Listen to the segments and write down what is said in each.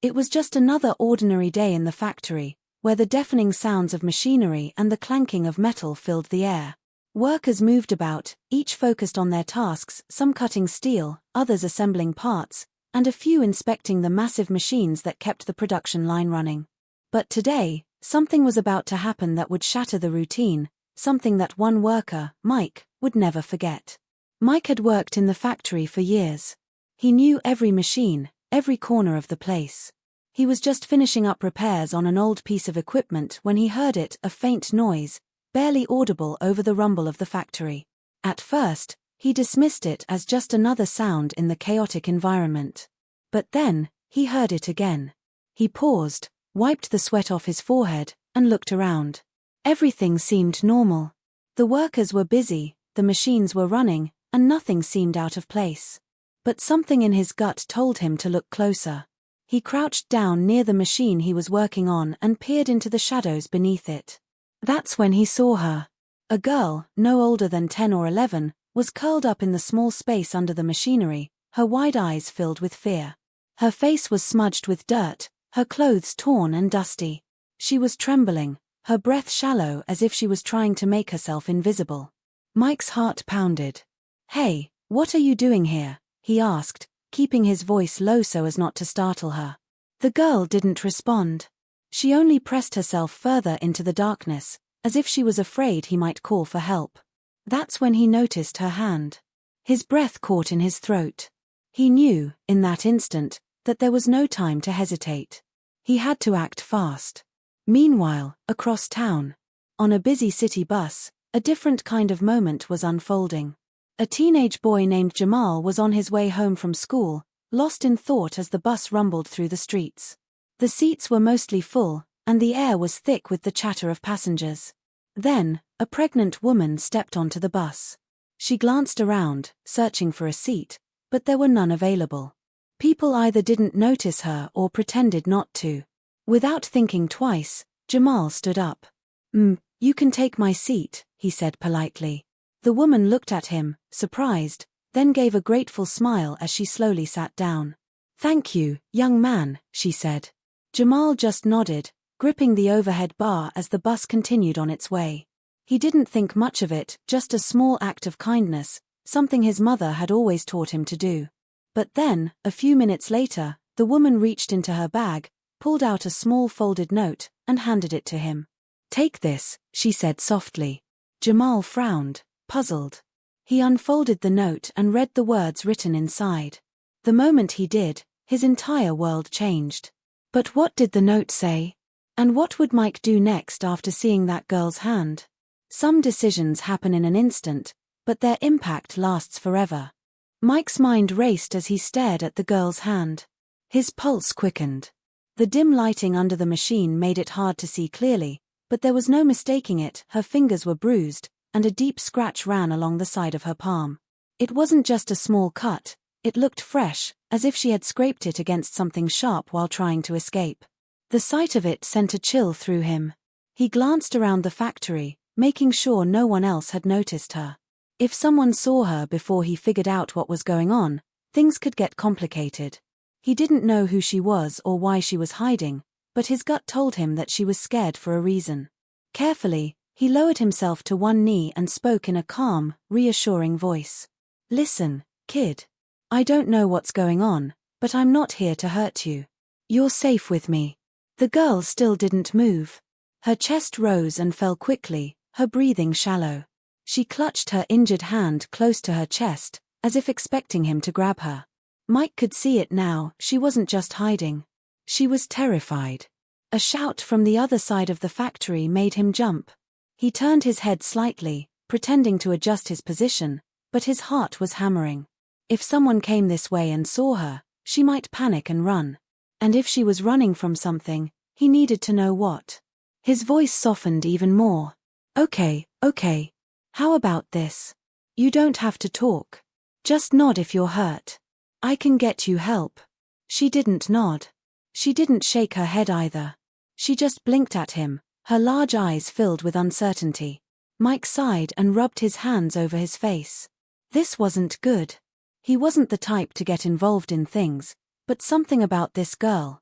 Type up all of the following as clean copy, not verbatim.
It was just another ordinary day in the factory, where the deafening sounds of machinery and the clanking of metal filled the air. Workers moved about, each focused on their tasks, some cutting steel, others assembling parts, and a few inspecting the massive machines that kept the production line running. But today, something was about to happen that would shatter the routine, something that one worker, Mike, would never forget. Mike had worked in the factory for years. He knew every machine, every corner of the place. He was just finishing up repairs on an old piece of equipment when he heard it, a faint noise, barely audible over the rumble of the factory. At first, he dismissed it as just another sound in the chaotic environment. But then, he heard it again. He paused, wiped the sweat off his forehead, and looked around. Everything seemed normal. The workers were busy, the machines were running, and nothing seemed out of place. But something in his gut told him to look closer. He crouched down near the machine he was working on and peered into the shadows beneath it. That's when he saw her. A girl, no older than 10 or 11, was curled up in the small space under the machinery, her wide eyes filled with fear. Her face was smudged with dirt, her clothes torn and dusty. She was trembling, her breath shallow as if she was trying to make herself invisible. Mike's heart pounded. "Hey, what are you doing here?" he asked, keeping his voice low so as not to startle her. The girl didn't respond. She only pressed herself further into the darkness, as if she was afraid he might call for help. That's when he noticed her hand. His breath caught in his throat. He knew, in that instant, that there was no time to hesitate. He had to act fast. Meanwhile, across town, on a busy city bus, a different kind of moment was unfolding. A teenage boy named Jamal was on his way home from school, lost in thought as the bus rumbled through the streets. The seats were mostly full, and the air was thick with the chatter of passengers. Then, a pregnant woman stepped onto the bus. She glanced around, searching for a seat, but there were none available. People either didn't notice her or pretended not to. Without thinking twice, Jamal stood up. You can take my seat," he said politely. The woman looked at him, surprised, then gave a grateful smile as she slowly sat down. "Thank you, young man," she said. Jamal just nodded, gripping the overhead bar as the bus continued on its way. He didn't think much of it, just a small act of kindness, something his mother had always taught him to do. But then, a few minutes later, the woman reached into her bag, pulled out a small folded note, and handed it to him. "Take this," she said softly. Jamal frowned, puzzled. He unfolded the note and read the words written inside. The moment he did, his entire world changed. But what did the note say? And what would Mike do next after seeing that girl's hand? Some decisions happen in an instant, but their impact lasts forever. Mike's mind raced as he stared at the girl's hand. His pulse quickened. The dim lighting under the machine made it hard to see clearly, but there was no mistaking it. Her fingers were bruised, and a deep scratch ran along the side of her palm. It wasn't just a small cut, it looked fresh, as if she had scraped it against something sharp while trying to escape. The sight of it sent a chill through him. He glanced around the factory, making sure no one else had noticed her. If someone saw her before he figured out what was going on, things could get complicated. He didn't know who she was or why she was hiding, but his gut told him that she was scared for a reason. Carefully, he lowered himself to one knee and spoke in a calm, reassuring voice. "Listen, kid. I don't know what's going on, but I'm not here to hurt you. You're safe with me." The girl still didn't move. Her chest rose and fell quickly, her breathing shallow. She clutched her injured hand close to her chest, as if expecting him to grab her. Mike could see it now, she wasn't just hiding. She was terrified. A shout from the other side of the factory made him jump. He turned his head slightly, pretending to adjust his position, but his heart was hammering. If someone came this way and saw her, she might panic and run. And if she was running from something, he needed to know what. His voice softened even more. Okay. How about this? You don't have to talk. Just nod if you're hurt. I can get you help." She didn't nod. She didn't shake her head either. She just blinked at him, her large eyes filled with uncertainty. Mike sighed and rubbed his hands over his face. This wasn't good. He wasn't the type to get involved in things, but something about this girl.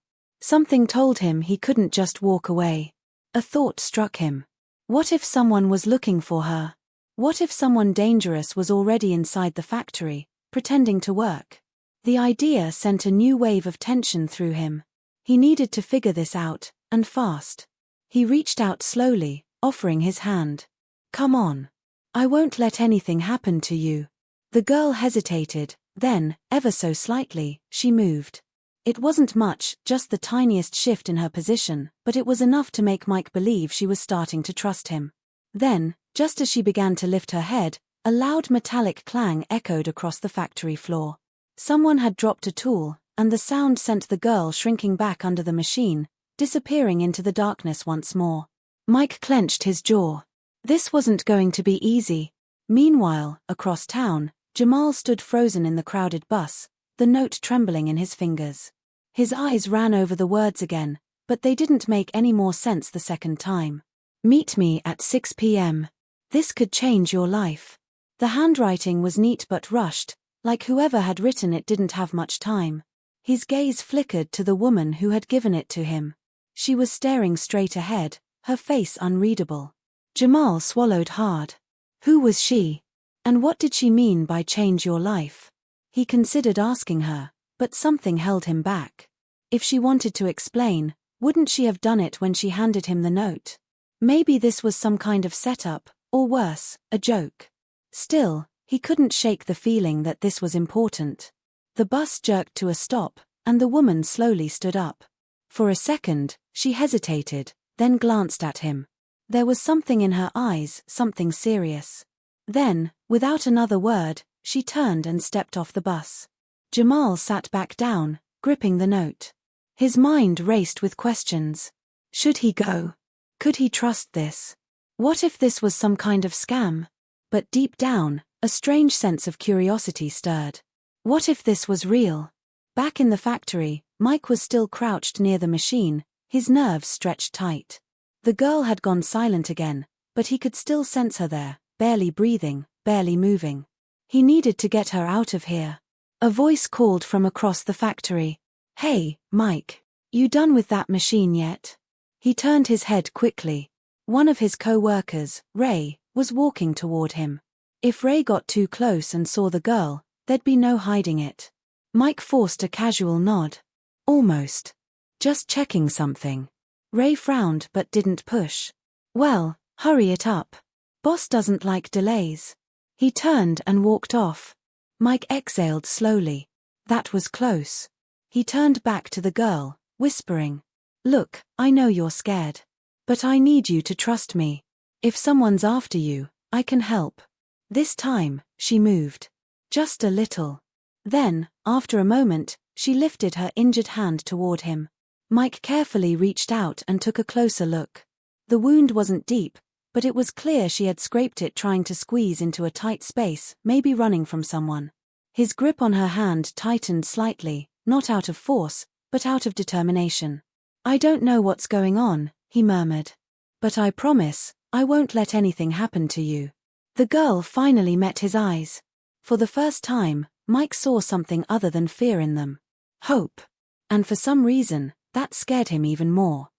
Something told him he couldn't just walk away. A thought struck him. What if someone was looking for her? What if someone dangerous was already inside the factory, pretending to work? The idea sent a new wave of tension through him. He needed to figure this out, and fast. He reached out slowly, offering his hand. "Come on. I won't let anything happen to you." The girl hesitated, then, ever so slightly, she moved. It wasn't much, just the tiniest shift in her position, but it was enough to make Mike believe she was starting to trust him. Then, just as she began to lift her head, a loud metallic clang echoed across the factory floor. Someone had dropped a tool, and the sound sent the girl shrinking back under the machine, disappearing into the darkness once more. Mike clenched his jaw. This wasn't going to be easy. Meanwhile, across town, Jamal stood frozen in the crowded bus, the note trembling in his fingers. His eyes ran over the words again, but they didn't make any more sense the second time. "Meet me at 6 p.m. This could change your life." The handwriting was neat but rushed, like whoever had written it didn't have much time. His gaze flickered to the woman who had given it to him. She was staring straight ahead, her face unreadable. Jamal swallowed hard. Who was she? And what did she mean by change your life? He considered asking her, but something held him back. If she wanted to explain, wouldn't she have done it when she handed him the note? Maybe this was some kind of setup, or worse, a joke. Still, he couldn't shake the feeling that this was important. The bus jerked to a stop, and the woman slowly stood up. For a second, she hesitated, then glanced at him. There was something in her eyes, something serious. Then, without another word, she turned and stepped off the bus. Jamal sat back down, gripping the note. His mind raced with questions. Should he go? Could he trust this? What if this was some kind of scam? But deep down, a strange sense of curiosity stirred. What if this was real? Back in the factory, Mike was still crouched near the machine, his nerves stretched tight. The girl had gone silent again, but he could still sense her there, barely breathing, barely moving. He needed to get her out of here. A voice called from across the factory. "Hey, Mike. You done with that machine yet?" He turned his head quickly. One of his co-workers, Ray, was walking toward him. If Ray got too close and saw the girl, there'd be no hiding it. Mike forced a casual nod. "Almost. Just checking something." Ray frowned but didn't push. "Well, hurry it up. Boss doesn't like delays." He turned and walked off. Mike exhaled slowly. That was close. He turned back to the girl, whispering, "Look, I know you're scared. But I need you to trust me. If someone's after you, I can help." This time, she moved. Just a little. Then, after a moment, she lifted her injured hand toward him. Mike carefully reached out and took a closer look. The wound wasn't deep, but it was clear she had scraped it trying to squeeze into a tight space, maybe running from someone. His grip on her hand tightened slightly, not out of force, but out of determination. "I don't know what's going on," he murmured. "But I promise, I won't let anything happen to you." The girl finally met his eyes. For the first time, Mike saw something other than fear in them. Hope. And for some reason, that scared him even more.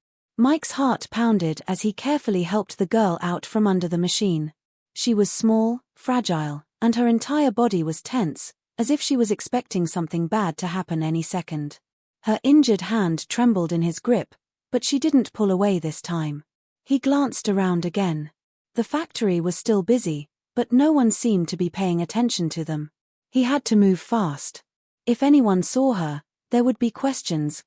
Mike's heart pounded as he carefully helped the girl out from under the machine. She was small, fragile, and her entire body was tense, as if she was expecting something bad to happen any second. Her injured hand trembled in his grip, but she didn't pull away this time. He glanced around again. The factory was still busy, but no one seemed to be paying attention to them. He had to move fast. If anyone saw her, there would be questions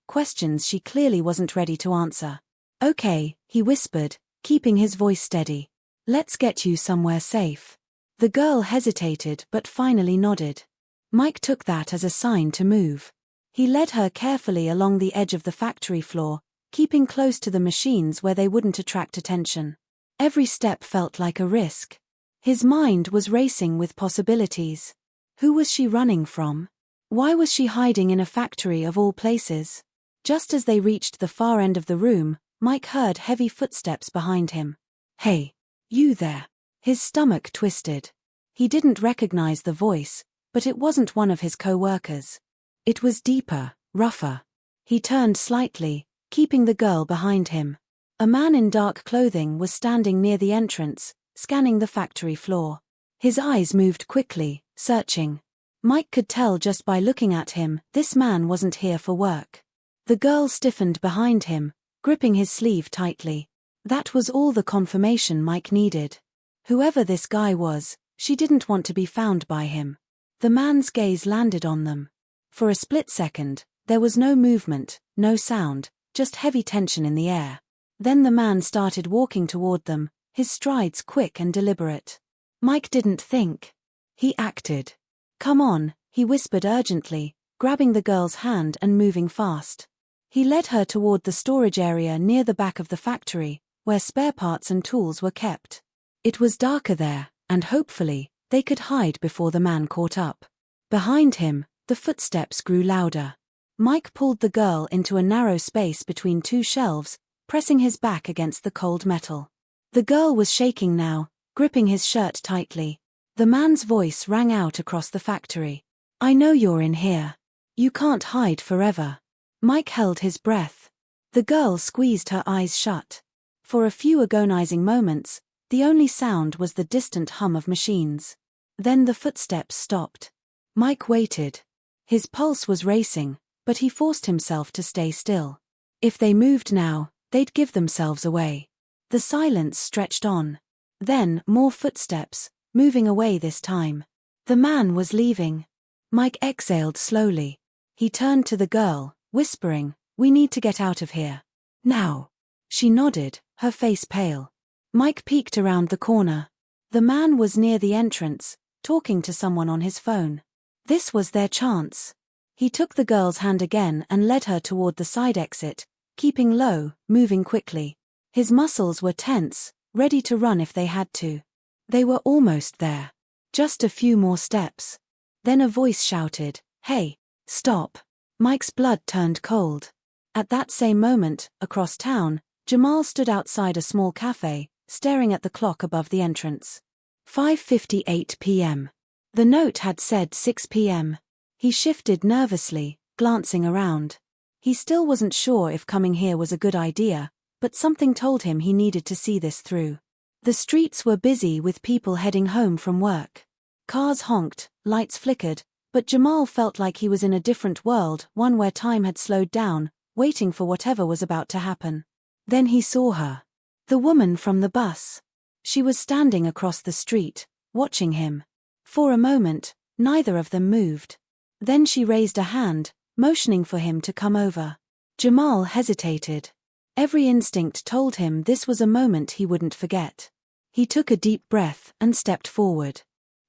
she clearly wasn't ready to answer. "Okay," he whispered, keeping his voice steady. "Let's get you somewhere safe." The girl hesitated but finally nodded. Mike took that as a sign to move. He led her carefully along the edge of the factory floor, keeping close to the machines where they wouldn't attract attention. Every step felt like a risk. His mind was racing with possibilities. Who was she running from? Why was she hiding in a factory of all places? Just as they reached the far end of the room, Mike heard heavy footsteps behind him. "Hey, you there." His stomach twisted. He didn't recognize the voice, but it wasn't one of his co-workers. It was deeper, rougher. He turned slightly, keeping the girl behind him. A man in dark clothing was standing near the entrance, scanning the factory floor. His eyes moved quickly, searching. Mike could tell just by looking at him, this man wasn't here for work. The girl stiffened behind him, gripping his sleeve tightly. That was all the confirmation Mike needed. Whoever this guy was, she didn't want to be found by him. The man's gaze landed on them. For a split second, there was no movement, no sound, just heavy tension in the air. Then the man started walking toward them, his strides quick and deliberate. Mike didn't think. He acted. "Come on," he whispered urgently, grabbing the girl's hand and moving fast. He led her toward the storage area near the back of the factory, where spare parts and tools were kept. It was darker there, and hopefully, they could hide before the man caught up. Behind him, the footsteps grew louder. Mike pulled the girl into a narrow space between two shelves, pressing his back against the cold metal. The girl was shaking now, gripping his shirt tightly. The man's voice rang out across the factory. "I know you're in here. You can't hide forever." Mike held his breath. The girl squeezed her eyes shut. For a few agonizing moments, the only sound was the distant hum of machines. Then the footsteps stopped. Mike waited. His pulse was racing, but he forced himself to stay still. If they moved now, they'd give themselves away. The silence stretched on. Then, more footsteps, moving away this time. The man was leaving. Mike exhaled slowly. He turned to the girl, whispering, "We need to get out of here. Now." She nodded, her face pale. Mike peeked around the corner. The man was near the entrance, talking to someone on his phone. This was their chance. He took the girl's hand again and led her toward the side exit, keeping low, moving quickly. His muscles were tense, ready to run if they had to. They were almost there. Just a few more steps. Then a voice shouted, "Hey, stop." Mike's blood turned cold. At that same moment, across town, Jamal stood outside a small cafe, staring at the clock above the entrance. 5:58 p.m. The note had said 6 p.m. He shifted nervously, glancing around. He still wasn't sure if coming here was a good idea, but something told him he needed to see this through. The streets were busy with people heading home from work. Cars honked, lights flickered, but Jamal felt like he was in a different world, one where time had slowed down, waiting for whatever was about to happen. Then he saw her. The woman from the bus. She was standing across the street, watching him. For a moment, neither of them moved. Then she raised a hand, motioning for him to come over. Jamal hesitated. Every instinct told him this was a moment he wouldn't forget. He took a deep breath and stepped forward.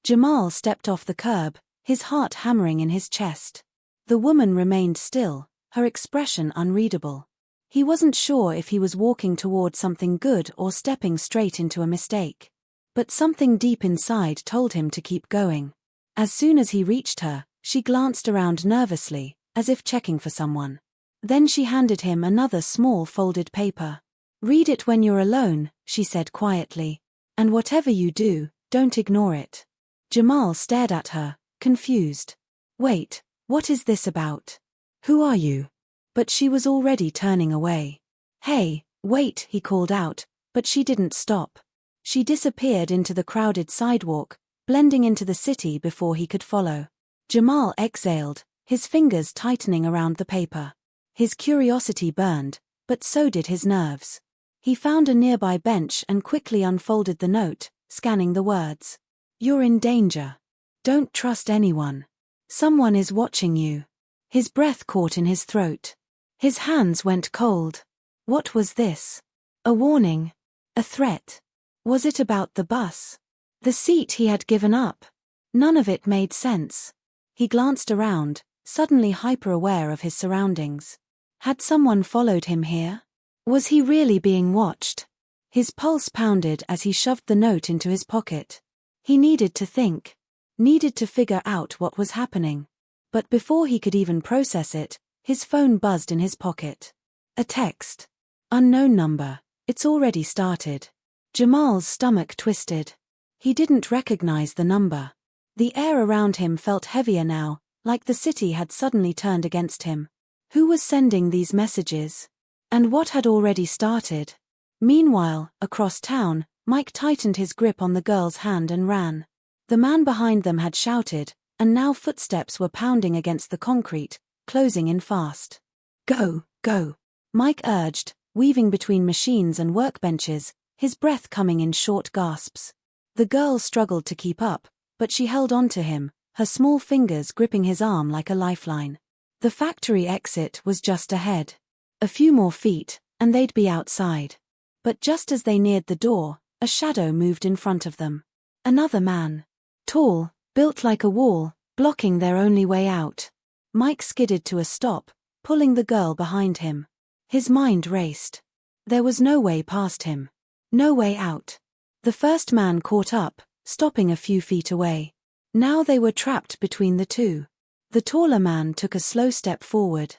Jamal stepped off the curb, his heart hammering in his chest. The woman remained still, her expression unreadable. He wasn't sure if he was walking toward something good or stepping straight into a mistake. But something deep inside told him to keep going. As soon as he reached her, she glanced around nervously, as if checking for someone. Then she handed him another small folded paper. "Read it when you're alone," she said quietly. "And whatever you do, don't ignore it." Jamal stared at her, confused. "Wait, what is this about? Who are you?" But she was already turning away. "Hey, wait," he called out, but she didn't stop. She disappeared into the crowded sidewalk, blending into the city before he could follow. Jamal exhaled, his fingers tightening around the paper. His curiosity burned, but so did his nerves. He found a nearby bench and quickly unfolded the note, scanning the words. "You're in danger. Don't trust anyone. Someone is watching you." His breath caught in his throat. His hands went cold. What was this? A warning? A threat? Was it about the bus? The seat he had given up? None of it made sense. He glanced around, suddenly hyper-aware of his surroundings. Had someone followed him here? Was he really being watched? His pulse pounded as he shoved the note into his pocket. He needed to think. Needed to figure out what was happening. But before he could even process it, his phone buzzed in his pocket. A text. Unknown number. It's already started. Jamal's stomach twisted. He didn't recognize the number. The air around him felt heavier now, like the city had suddenly turned against him. Who was sending these messages? And what had already started? Meanwhile, across town, Mike tightened his grip on the girl's hand and ran. The man behind them had shouted, and now footsteps were pounding against the concrete, closing in fast. Go, go, Mike urged, weaving between machines and workbenches, his breath coming in short gasps. The girl struggled to keep up, but she held on to him, her small fingers gripping his arm like a lifeline. The factory exit was just ahead. A few more feet, and they'd be outside. But just as they neared the door, a shadow moved in front of them. Another man. Tall, built like a wall, blocking their only way out. Mike skidded to a stop, pulling the girl behind him. His mind raced. There was no way past him. No way out. The first man caught up, stopping a few feet away. Now they were trapped between the two. The taller man took a slow step forward.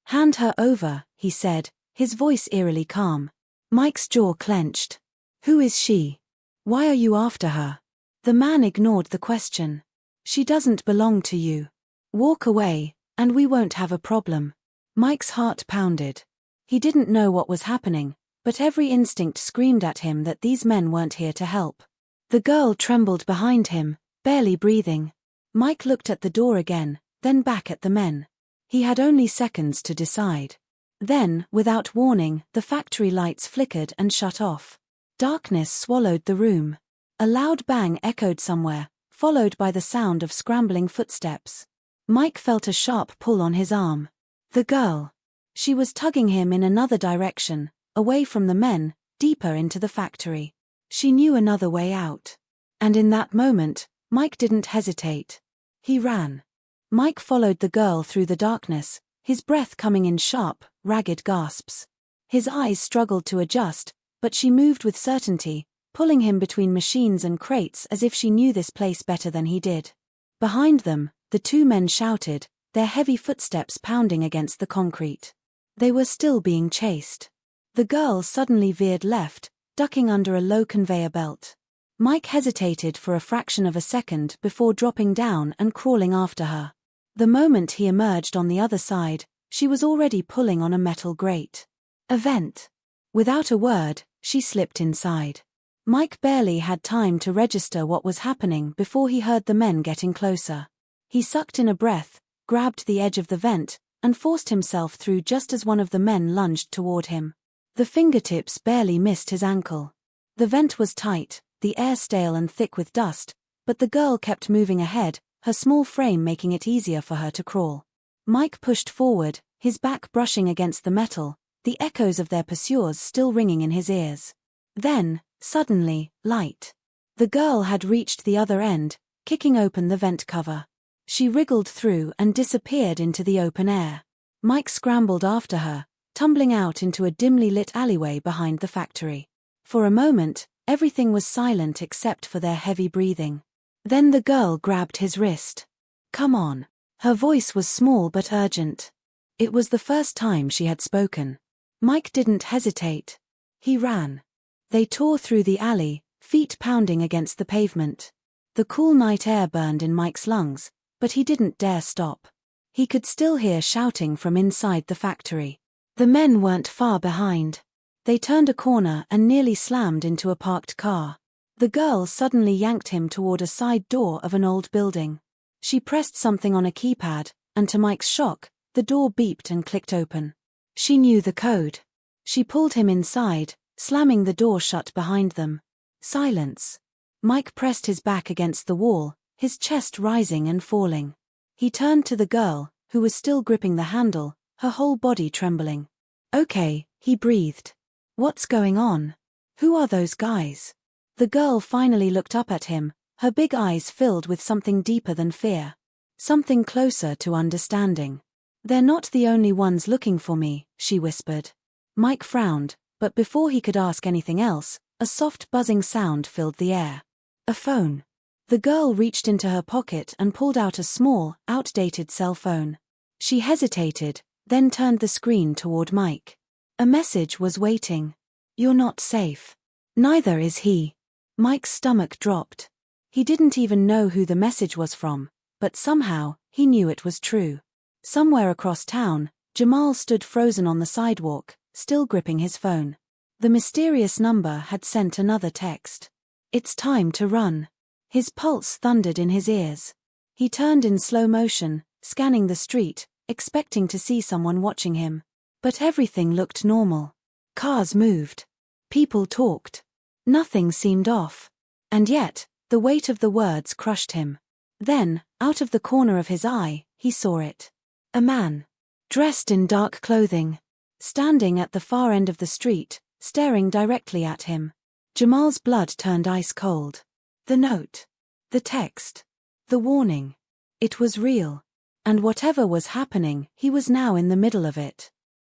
Hand her over, he said, his voice eerily calm. Mike's jaw clenched. Who is she? Why are you after her? The man ignored the question. She doesn't belong to you. Walk away, and we won't have a problem. Mike's heart pounded. He didn't know what was happening, but every instinct screamed at him that these men weren't here to help. The girl trembled behind him, barely breathing. Mike looked at the door again, then back at the men. He had only seconds to decide. Then, without warning, the factory lights flickered and shut off. Darkness swallowed the room. A loud bang echoed somewhere, followed by the sound of scrambling footsteps. Mike felt a sharp pull on his arm. The girl. She was tugging him in another direction, away from the men, deeper into the factory. She knew another way out. And in that moment, Mike didn't hesitate. He ran. Mike followed the girl through the darkness, his breath coming in sharp, ragged gasps. His eyes struggled to adjust, but she moved with certainty, pulling him between machines and crates as if she knew this place better than he did. Behind them, the two men shouted, their heavy footsteps pounding against the concrete. They were still being chased. The girl suddenly veered left, ducking under a low conveyor belt. Mike hesitated for a fraction of a second before dropping down and crawling after her. The moment he emerged on the other side, she was already pulling on a metal grate. A vent. Without a word, she slipped inside. Mike barely had time to register what was happening before he heard the men getting closer. He sucked in a breath, grabbed the edge of the vent, and forced himself through just as one of the men lunged toward him. The fingertips barely missed his ankle. The vent was tight, the air stale and thick with dust, but the girl kept moving ahead, her small frame making it easier for her to crawl. Mike pushed forward, his back brushing against the metal, the echoes of their pursuers still ringing in his ears. Then, suddenly, light. The girl had reached the other end, kicking open the vent cover. She wriggled through and disappeared into the open air. Mike scrambled after her, tumbling out into a dimly lit alleyway behind the factory. For a moment, everything was silent except for their heavy breathing. Then the girl grabbed his wrist. Come on. Her voice was small but urgent. It was the first time she had spoken. Mike didn't hesitate. He ran. They tore through the alley, feet pounding against the pavement. The cool night air burned in Mike's lungs, but he didn't dare stop. He could still hear shouting from inside the factory. The men weren't far behind. They turned a corner and nearly slammed into a parked car. The girl suddenly yanked him toward a side door of an old building. She pressed something on a keypad, and to Mike's shock, the door beeped and clicked open. She knew the code. She pulled him inside, slamming the door shut behind them. Silence. Mike pressed his back against the wall, his chest rising and falling. He turned to the girl, who was still gripping the handle, her whole body trembling. Okay, he breathed. What's going on? Who are those guys? The girl finally looked up at him, her big eyes filled with something deeper than fear. Something closer to understanding. They're not the only ones looking for me, she whispered. Mike frowned, but before he could ask anything else, a soft buzzing sound filled the air. A phone. The girl reached into her pocket and pulled out a small, outdated cell phone. She hesitated, then turned the screen toward Mike. A message was waiting. You're not safe. Neither is he. Mike's stomach dropped. He didn't even know who the message was from, but somehow, he knew it was true. Somewhere across town, Jamal stood frozen on the sidewalk, still gripping his phone. The mysterious number had sent another text. "It's time to run." His pulse thundered in his ears. He turned in slow motion, scanning the street, expecting to see someone watching him. But everything looked normal. Cars moved. People talked. Nothing seemed off. And yet, the weight of the words crushed him. Then, out of the corner of his eye, he saw it. A man. Dressed in dark clothing. Standing at the far end of the street, staring directly at him. Jamal's blood turned ice cold. The note. The text. The warning. It was real. And whatever was happening, he was now in the middle of it.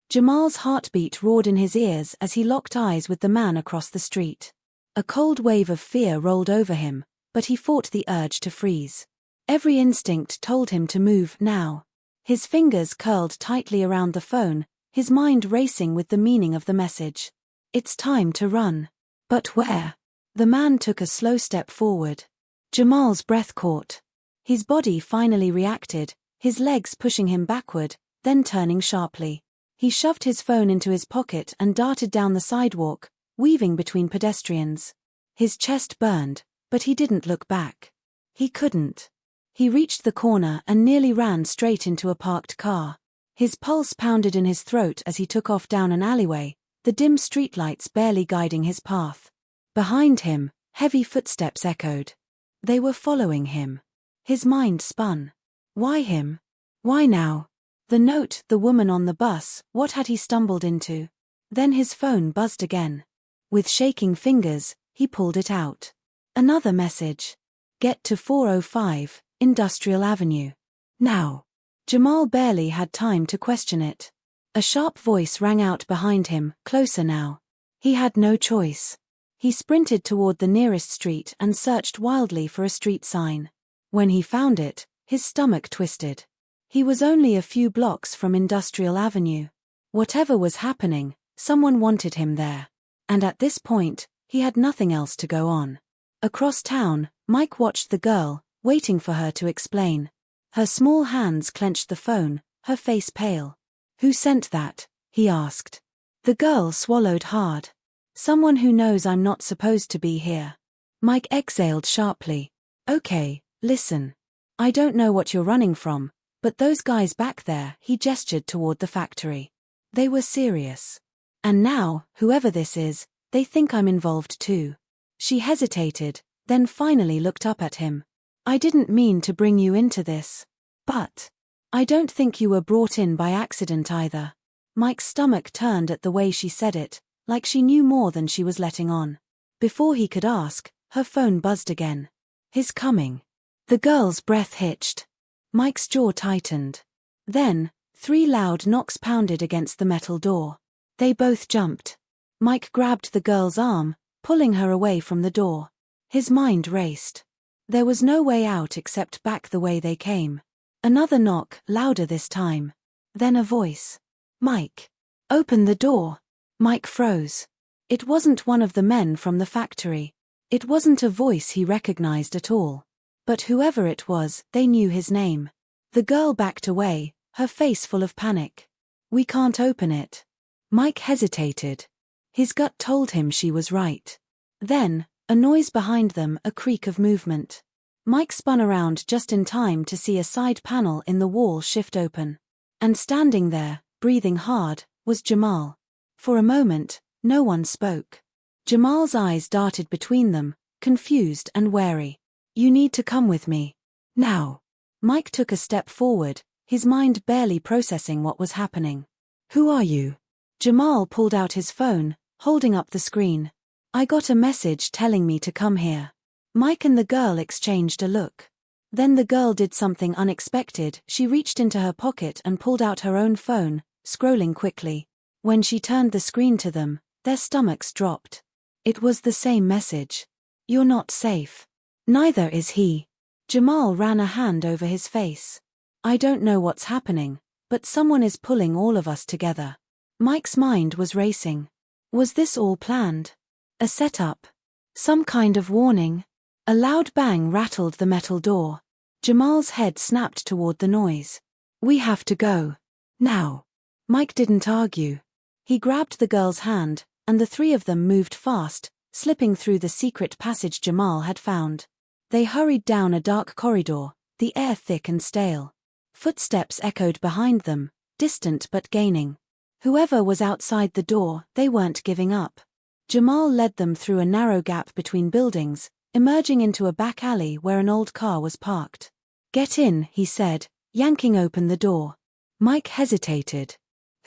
Jamal's heartbeat roared in his ears as he locked eyes with the man across the street. A cold wave of fear rolled over him, but he fought the urge to freeze. Every instinct told him to move now. His fingers curled tightly around the phone, his mind racing with the meaning of the message. It's time to run. But where? The man took a slow step forward. Jamal's breath caught. His body finally reacted, his legs pushing him backward, then turning sharply. He shoved his phone into his pocket and darted down the sidewalk, weaving between pedestrians. His chest burned, but he didn't look back. He couldn't. He reached the corner and nearly ran straight into a parked car. His pulse pounded in his throat as he took off down an alleyway, the dim streetlights barely guiding his path. Behind him, heavy footsteps echoed. They were following him. His mind spun. Why him? Why now? The note, the woman on the bus, what had he stumbled into? Then his phone buzzed again. With shaking fingers, he pulled it out. Another message. Get to 405, Industrial Avenue. Now. Jamal barely had time to question it. A sharp voice rang out behind him, closer now. He had no choice. He sprinted toward the nearest street and searched wildly for a street sign. When he found it, his stomach twisted. He was only a few blocks from Industrial Avenue. Whatever was happening, someone wanted him there. And at this point, he had nothing else to go on. Across town, Mike watched the girl, waiting for her to explain. Her small hands clenched the phone, her face pale. "Who sent that?" he asked. The girl swallowed hard. "Someone who knows I'm not supposed to be here." Mike exhaled sharply. "Okay, listen. I don't know what you're running from, but those guys back there," he gestured toward the factory. "They were serious. And now, whoever this is, they think I'm involved too." She hesitated, then finally looked up at him. "I didn't mean to bring you into this. But I don't think you were brought in by accident either." Mike's stomach turned at the way she said it, like she knew more than she was letting on. Before he could ask, her phone buzzed again. "He's coming." The girl's breath hitched. Mike's jaw tightened. Then, 3 loud knocks pounded against the metal door. They both jumped. Mike grabbed the girl's arm, pulling her away from the door. His mind raced. There was no way out except back the way they came. Another knock, louder this time. Then a voice. "Mike. Open the door." Mike froze. It wasn't one of the men from the factory. It wasn't a voice he recognized at all. But whoever it was, they knew his name. The girl backed away, her face full of panic. "We can't open it." Mike hesitated. His gut told him she was right. Then, a noise behind them, a creak of movement. Mike spun around just in time to see a side panel in the wall shift open. And standing there, breathing hard, was Jamal. For a moment, no one spoke. Jamal's eyes darted between them, confused and wary. "You need to come with me. Now." Mike took a step forward, his mind barely processing what was happening. "Who are you?" Jamal pulled out his phone, holding up the screen. "I got a message telling me to come here." Mike and the girl exchanged a look. Then the girl did something unexpected. She reached into her pocket and pulled out her own phone, scrolling quickly. When she turned the screen to them, their stomachs dropped. It was the same message. "You're not safe. Neither is he." Jamal ran a hand over his face. "I don't know what's happening, but someone is pulling all of us together." Mike's mind was racing. Was this all planned? A setup? Some kind of warning? A loud bang rattled the metal door. Jamal's head snapped toward the noise. "We have to go. Now." Mike didn't argue. He grabbed the girl's hand, and the three of them moved fast, slipping through the secret passage Jamal had found. They hurried down a dark corridor, the air thick and stale. Footsteps echoed behind them, distant but gaining. Whoever was outside the door, they weren't giving up. Jamal led them through a narrow gap between buildings, emerging into a back alley where an old car was parked. "Get in," he said, yanking open the door. Mike hesitated.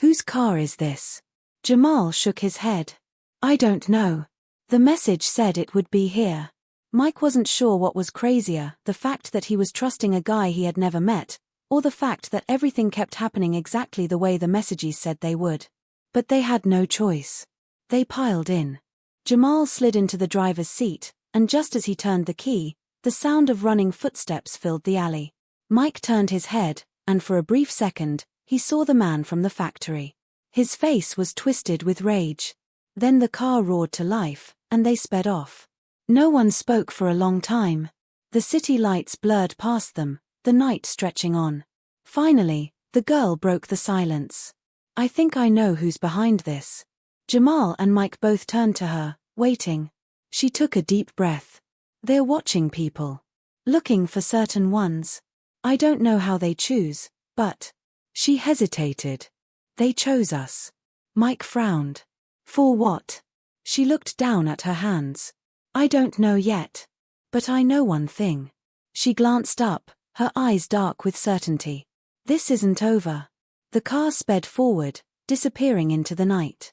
"Whose car is this?" Jamal shook his head. "I don't know. The message said it would be here." Mike wasn't sure what was crazier, the fact that he was trusting a guy he had never met, or the fact that everything kept happening exactly the way the messages said they would. But they had no choice. They piled in. Jamal slid into the driver's seat, and just as he turned the key, the sound of running footsteps filled the alley. Mike turned his head, and for a brief second, he saw the man from the factory. His face was twisted with rage. Then the car roared to life, and they sped off. No one spoke for a long time. The city lights blurred past them, the night stretching on. Finally, the girl broke the silence. "I think I know who's behind this." Jamal and Mike both turned to her, waiting. She took a deep breath. "They're watching people. Looking for certain ones. I don't know how they choose, but..." She hesitated. "They chose us." Mike frowned. "For what?" She looked down at her hands. "I don't know yet. But I know one thing." She glanced up, her eyes dark with certainty. "This isn't over." The car sped forward, disappearing into the night.